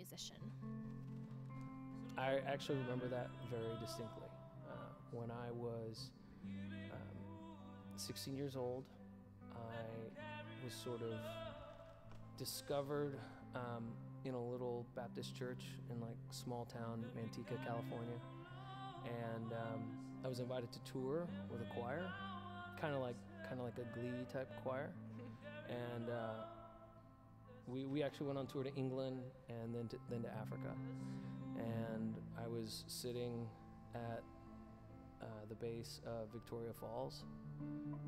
musician? I actually remember that very distinctly. When I was 16 years old, I was sort of discovered in a little Baptist church in like small town Manteca, California, and I was invited to tour with a choir, kind of like a Glee type choir, and we actually went on tour to England and then to Africa, and I was sitting at the base of Victoria Falls,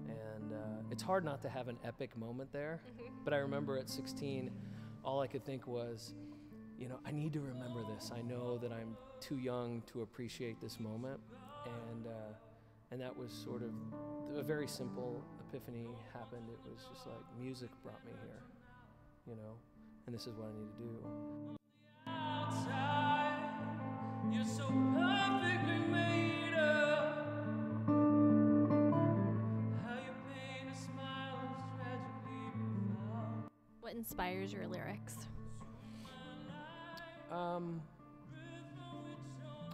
and it's hard not to have an epic moment there. But I remember at 16, all I could think was, I need to remember this. I know that I'm too young to appreciate this moment, and that was sort of a very simple epiphany happened. It was just like music brought me here, and this is what I need to do. Outside, you're so perfectly made up. How you paint a smile is tragically profound. What inspires your lyrics?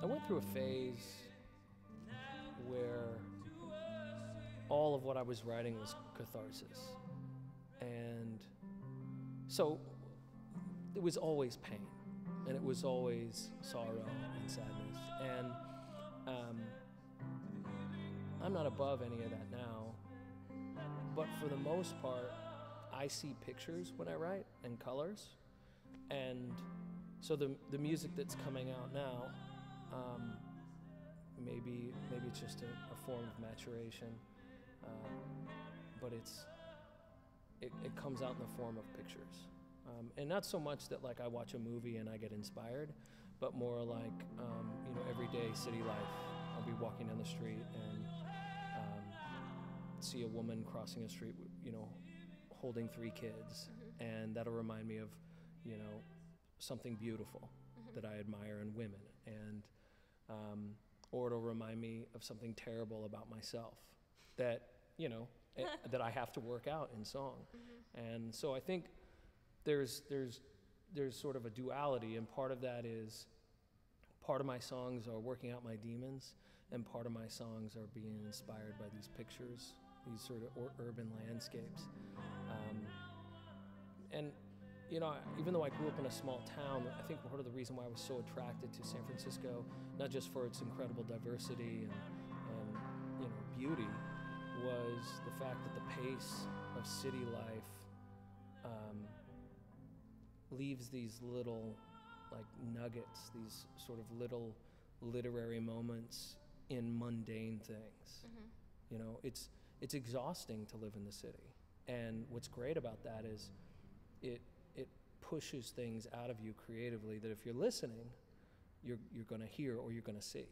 I went through a phase where all of what I was writing was catharsis. And so it was always pain, and it was always sorrow and sadness. And I'm not above any of that now, but for the most part, I see pictures when I write and colors. And so the music that's coming out now, maybe it's just a form of maturation, but it comes out in the form of pictures, and not so much that like I watch a movie and I get inspired, but more like everyday city life. I'll be walking down the street and see a woman crossing a street, holding 3 kids, and that'll remind me of something beautiful that I admire in women, and or it'll remind me of something terrible about myself that that I have to work out in song. And so I think there's sort of a duality, and part of that is part of my songs are working out my demons, and part of my songs are being inspired by these pictures, these sort of urban landscapes. And even though I grew up in a small town, I think part of the reason why I was so attracted to San Francisco, not just for its incredible diversity and beauty, was the fact that the pace of city life leaves these little like nuggets, these sort of little literary moments in mundane things. It's exhausting to live in the city, and what's great about that is it pushes things out of you creatively that if you're listening, you're going to hear or you're going to see.